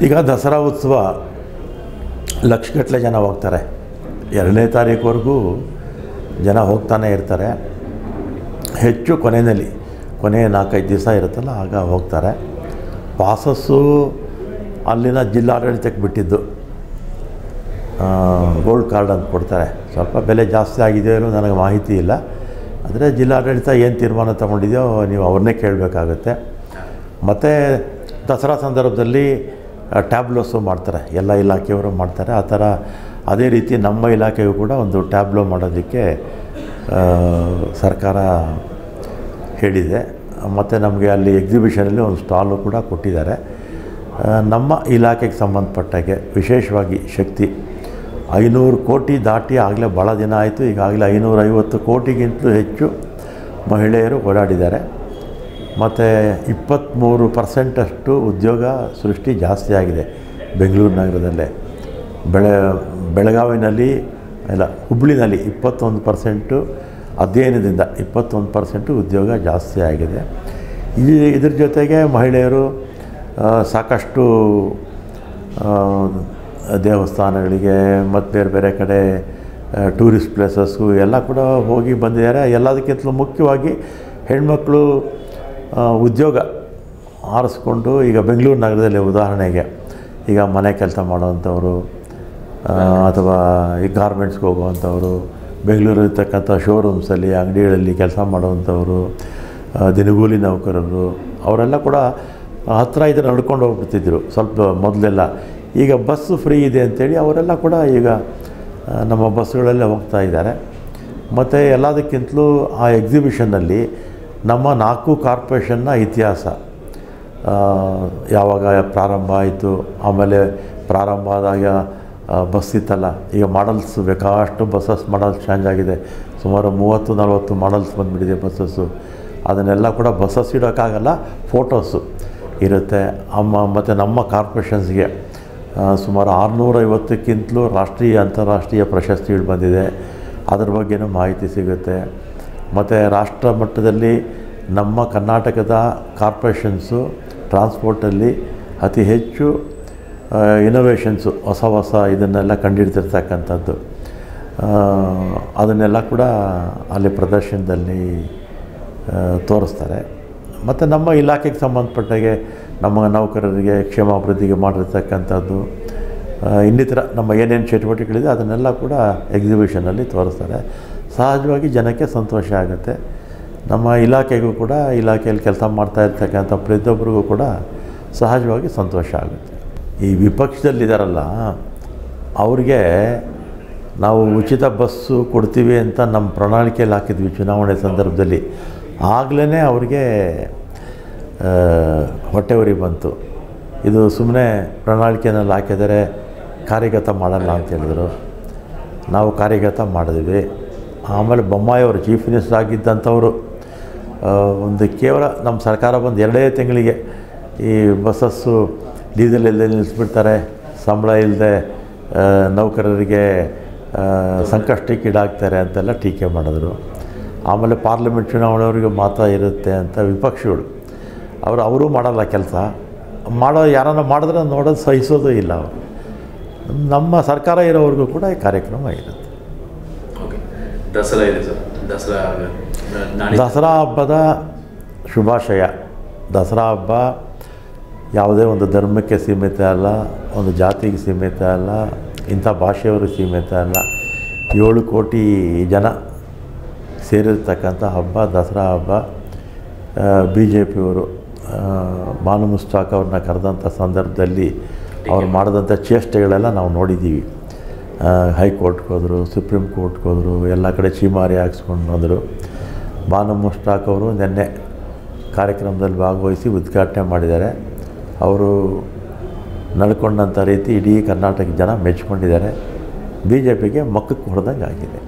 ಈಗ ದಸರಾ ಉತ್ಸವ ಲಕ್ಷಗಟ್ಟಲೆ ಜನ ಹೋಗ್ತಾರೆ. 2ನೇ ತಾರೀಕುವರೆಗೂ ಜನ ಹೋಗ್ತಾನೆ ಇರ್ತಾರೆ. ಹೆಚ್ಚು ಕೊನೆಯಲ್ಲಿ ಕೊನೆ 4-5 ದಿವಸ ಇರುತ್ತಲ್ಲ ಆಗ ಹೋಗ್ತಾರೆ. ಪಾಸಸ್ಸು ಅಲ್ಲಿನ ಜಿಲ್ಲಾಡಳಿತಕ್ಕೆ ಬಿಟ್ಟಿದ್ದು, ಗೋಲ್ಡ್ ಕಾರ್ಡ್ ಅಂತ ಕೊಡ್ತಾರೆ. ಸ್ವಲ್ಪ ಬೆಲೆ ಜಾಸ್ತಿ ಆಗಿದೆಯೋ ಅನ್ನೋ ನನಗೆ ಮಾಹಿತಿ ಇಲ್ಲ. ಆದರೆ ಜಿಲ್ಲಾಡಳಿತ ಏನು ತೀರ್ಮಾನ ತಗೊಂಡಿದೆಯೋ ನೀವು ಅವ್ರನ್ನೇ ಕೇಳಬೇಕಾಗುತ್ತೆ. ಮತ್ತು ದಸರಾ ಸಂದರ್ಭದಲ್ಲಿ ಟ್ಯಾಬ್ಲೋಸು ಮಾಡ್ತಾರೆ, ಎಲ್ಲ ಇಲಾಖೆಯವರು ಮಾಡ್ತಾರೆ. ಆ ಥರ ಅದೇ ರೀತಿ ನಮ್ಮ ಇಲಾಖೆಯು ಕೂಡ ಒಂದು ಟ್ಯಾಬ್ಲೋ ಮಾಡೋದಕ್ಕೆ ಸರ್ಕಾರ ಹೇಳಿದೆ. ಮತ್ತು ನಮಗೆ ಅಲ್ಲಿ ಎಕ್ಸಿಬಿಷನಲ್ಲಿ ಒಂದು ಸ್ಟಾಲು ಕೂಡ ಕೊಟ್ಟಿದ್ದಾರೆ. ನಮ್ಮ ಇಲಾಖೆಗೆ ಸಂಬಂಧಪಟ್ಟಾಗೆ ವಿಶೇಷವಾಗಿ ಶಕ್ತಿ 500 ಕೋಟಿ ದಾಟಿ ಆಗಲೇ ಭಾಳ ದಿನ ಆಯಿತು. ಈಗಾಗಲೇ 550 ಕೋಟಿಗಿಂತಲೂ ಹೆಚ್ಚು ಮಹಿಳೆಯರು ಓಡಾಡಿದ್ದಾರೆ. ಮತ್ತು 23% ಉದ್ಯೋಗ ಸೃಷ್ಟಿ ಜಾಸ್ತಿ ಆಗಿದೆ ಬೆಂಗಳೂರು ನಗರದಲ್ಲೇ. ಬೆಳಗಾವಿನಲ್ಲಿ ಇಲ್ಲ, ಹುಬ್ಬಳ್ಳಿನಲ್ಲಿ 21% ಅಧ್ಯಯನದಿಂದ 21% ಉದ್ಯೋಗ ಜಾಸ್ತಿ ಆಗಿದೆ. ಇದ್ರ ಜೊತೆಗೆ ಮಹಿಳೆಯರು ಸಾಕಷ್ಟು ದೇವಸ್ಥಾನಗಳಿಗೆ ಮತ್ತು ಬೇರೆ ಬೇರೆ ಕಡೆ ಟೂರಿಸ್ಟ್ ಪ್ಲೇಸಸ್ಸು ಎಲ್ಲ ಕೂಡ ಹೋಗಿ ಬಂದಿದ್ದಾರೆ. ಎಲ್ಲದಕ್ಕಿಂತಲೂ ಮುಖ್ಯವಾಗಿ ಹೆಣ್ಮಕ್ಳು ಉದ್ಯೋಗ ಆರಿಸ್ಕೊಂಡು ಈಗ ಬೆಂಗಳೂರು ನಗರದಲ್ಲಿ ಉದಾಹರಣೆಗೆ ಈಗ ಮನೆ ಕೆಲಸ ಮಾಡೋವಂಥವ್ರು ಅಥವಾ ಈ ಗಾರ್ಮೆಂಟ್ಸ್ಗೆ ಹೋಗುವಂಥವ್ರು, ಬೆಂಗಳೂರಿರ್ತಕ್ಕಂಥ ಶೋರೂಮ್ಸಲ್ಲಿ ಅಂಗಡಿಗಳಲ್ಲಿ ಕೆಲಸ ಮಾಡುವಂಥವ್ರು, ದಿನಗೂಲಿ ನೌಕರರು ಅವರೆಲ್ಲ ಕೂಡ ಹತ್ತಿರ ಇದನ್ನು ನಡ್ಕೊಂಡು ಹೋಗ್ಬಿಡ್ತಿದ್ರು ಸ್ವಲ್ಪ ಮೊದಲೆಲ್ಲ. ಈಗ ಬಸ್ಸು ಫ್ರೀ ಇದೆ ಅಂಥೇಳಿ ಅವರೆಲ್ಲ ಕೂಡ ಈಗ ನಮ್ಮ ಬಸ್ಸುಗಳಲ್ಲೇ ಹೋಗ್ತಾ ಇದ್ದಾರೆ. ಮತ್ತು ಎಲ್ಲದಕ್ಕಿಂತಲೂ ಆ ಎಕ್ಸಿಬಿಷನ್ನಲ್ಲಿ ನಮ್ಮ 4 ಕಾರ್ಪೊರೇಷನ್ನ ಇತಿಹಾಸ ಯಾವಾಗ ಪ್ರಾರಂಭ ಆಯಿತು, ಆಮೇಲೆ ಪ್ರಾರಂಭ ಆದಾಗ ಬಸ್ ಇತ್ತಲ್ಲ, ಈಗ ಮಾಡಲ್ಸ್ ಬೇಕಾಷ್ಟು ಬಸ್ಸಸ್ ಮಾಡಲ್ಸ್ ಚೇಂಜ್ ಆಗಿದೆ. ಸುಮಾರು 30-40 ಮಾಡಲ್ಸ್ ಬಂದುಬಿಟ್ಟಿದೆ ಬಸ್ಸಸ್ಸು. ಅದನ್ನೆಲ್ಲ ಕೂಡ ಬಸ್ಸಸ್ ಇಡೋಕ್ಕಾಗಲ್ಲ, ಫೋಟೋಸು ಇರುತ್ತೆ. ಮತ್ತು ನಮ್ಮ ಕಾರ್ಪೊರೇಷನ್ಸ್ಗೆ ಸುಮಾರು 650ಕ್ಕಿಂತಲೂ ರಾಷ್ಟ್ರೀಯ ಅಂತಾರಾಷ್ಟ್ರೀಯ ಪ್ರಶಸ್ತಿಗಳು ಬಂದಿದೆ. ಅದ್ರ ಬಗ್ಗೆನೂ ಮಾಹಿತಿ ಸಿಗುತ್ತೆ. ಮತ್ತು ರಾಷ್ಟ್ರ ಮಟ್ಟದಲ್ಲಿ ನಮ್ಮ ಕರ್ನಾಟಕದ ಕಾರ್ಪೊರೇಷನ್ಸು ಟ್ರಾನ್ಸ್ಪೋರ್ಟಲ್ಲಿ ಅತಿ ಹೆಚ್ಚು ಇನೋವೇಷನ್ಸು ಹೊಸ ಇದನ್ನೆಲ್ಲ ಕಂಡುಹಿಡ್ತಿರ್ತಕ್ಕಂಥದ್ದು, ಅದನ್ನೆಲ್ಲ ಕೂಡ ಅಲ್ಲಿ ಪ್ರದರ್ಶನದಲ್ಲಿ ತೋರಿಸ್ತಾರೆ. ಮತ್ತು ನಮ್ಮ ಇಲಾಖೆಗೆ ಸಂಬಂಧಪಟ್ಟಾಗೆ ನಮ್ಮ ನೌಕರರಿಗೆ ಕ್ಷೇಮಾಭಿವೃದ್ಧಿಗೆ ಮಾಡಿರ್ತಕ್ಕಂಥದ್ದು ಇನ್ನಿತರ ನಮ್ಮ ಏನೇನು ಚಟುವಟಿಕೆಗಳಿದೆ ಅದನ್ನೆಲ್ಲ ಕೂಡ ಎಕ್ಸಿಬಿಷನಲ್ಲಿ ತೋರಿಸ್ತಾರೆ. ಸಹಜವಾಗಿ ಜನಕ್ಕೆ ಸಂತೋಷ ಆಗುತ್ತೆ. ನಮ್ಮ ಇಲಾಖೆಗೂ ಕೂಡ, ಇಲಾಖೆಯಲ್ಲಿ ಕೆಲಸ ಮಾಡ್ತಾ ಇರ್ತಕ್ಕಂಥ ಪ್ರತಿಯೊಬ್ಬರಿಗೂ ಕೂಡ ಸಹಜವಾಗಿ ಸಂತೋಷ ಆಗುತ್ತೆ. ಈ ವಿಪಕ್ಷದಲ್ಲಿದ್ದಾರಲ್ಲ ಅವ್ರಿಗೆ ನಾವು ಉಚಿತ ಬಸ್ಸು ಕೊಡ್ತೀವಿ ಅಂತ ನಮ್ಮ ಪ್ರಣಾಳಿಕೆಯಲ್ಲಿ ಹಾಕಿದ್ವಿ ಚುನಾವಣೆ ಸಂದರ್ಭದಲ್ಲಿ. ಆಗಲೇ ಅವ್ರಿಗೆ ಹೊಟ್ಟೆ ಉರಿ ಬಂತು. ಇದು ಸುಮ್ಮನೆ ಪ್ರಣಾಳಿಕೆಯಲ್ಲಿ ಹಾಕಿದರೆ ಕಾರ್ಯಗತ ಮಾಡಲ್ಲ ಅಂತ ಹೇಳಿದ್ರು. ನಾವು ಕಾರ್ಯಗತ ಮಾಡಿದ್ವಿ. ಆಮೇಲೆ ಬೊಮ್ಮಾಯಿಯವರು ಚೀಫ್ ಮಿನಿಸ್ಟರ್ ಆಗಿದ್ದಂಥವರು ಒಂದು ಕೇವಲ ನಮ್ಮ ಸರ್ಕಾರ ಬಂದು 2 ತಿಂಗಳಿಗೆ ಈ ಬಸ್ಸಸ್ಸು ಡೀಸೆಲ್ ಇಲ್ಲದೆ ನಿಲ್ಲಿಸ್ಬಿಡ್ತಾರೆ, ಸಂಬಳ ಇಲ್ಲದೆ ನೌಕರರಿಗೆ ಸಂಕಷ್ಟಕ್ಕೀಡಾಗ್ತಾರೆ ಅಂತೆಲ್ಲ ಟೀಕೆ ಮಾಡಿದ್ರು. ಆಮೇಲೆ ಪಾರ್ಲಿಮೆಂಟ್ ಚುನಾವಣೆಯವರಿಗೆ ಮಾತ್ರ ಇರುತ್ತೆ ಅಂತ ವಿಪಕ್ಷಗಳು ಅವರು ಮಾಡಲ್ಲ ಕೆಲಸ. ಯಾರನ್ನ ಮಾಡಿದ್ರೆ ನೋಡೋದು ಸಹಿಸೋದು ಇಲ್ಲ ಅವರು. ನಮ್ಮ ಸರ್ಕಾರ ಇರೋವರೆಗೂ ಕೂಡ ಈ ಕಾರ್ಯಕ್ರಮ ಇರುತ್ತೆ. ದಸರಾ ಇದೆ ಸರ್, ದಸರಾ ಹಬ್ಬದ ಶುಭಾಶಯ. ದಸರಾ ಹಬ್ಬ ಯಾವುದೇ ಒಂದು ಧರ್ಮಕ್ಕೆ ಸೀಮಿತ ಅಲ್ಲ, ಒಂದು ಜಾತಿಗೆ ಸೀಮಿತ ಅಲ್ಲ, ಇಂಥ ಭಾಷೆಯವರು ಸೀಮಿತ ಅಲ್ಲ. 7 ಕೋಟಿ ಜನ ಸೇರಿರ್ತಕ್ಕಂಥ ಹಬ್ಬ ದಸರಾ ಹಬ್ಬ. BJPಯವರು ಬಾನು ಮುಸ್ತಾಕ್ ಅವ್ರನ್ನ ಕರೆದಂಥ ಸಂದರ್ಭದಲ್ಲಿ ಅವ್ರು ಮಾಡಿದಂಥ ಚೇಷ್ಟೆಗಳೆಲ್ಲ ನಾವು ನೋಡಿದ್ದೀವಿ. ಹೈಕೋರ್ಟ್ಗೆ ಹೋದರು, ಸುಪ್ರೀಂ ಕೋರ್ಟ್ಗೆ ಹೋದರು, ಎಲ್ಲ ಕಡೆ ಚೀಮಾರಿ ಹಾಕ್ಸ್ಕೊಂಡು ಬಂದರು. ಬಾನು ಮುಸ್ತಾಕ್ ಅವರು ನಿನ್ನೆ ಕಾರ್ಯಕ್ರಮದಲ್ಲಿ ಭಾಗವಹಿಸಿ ಉದ್ಘಾಟನೆ ಮಾಡಿದ್ದಾರೆ. ಅವರು ನಡ್ಕೊಂಡಂಥ ರೀತಿ ಇಡೀ ಕರ್ನಾಟಕ ಜನ ಮೆಚ್ಕೊಂಡಿದ್ದಾರೆ. BJPಗೆ ಮಕ್ಕಕ್ಕೆ ಹೊಡೆದಂಗೆ ಆಗಿದೆ.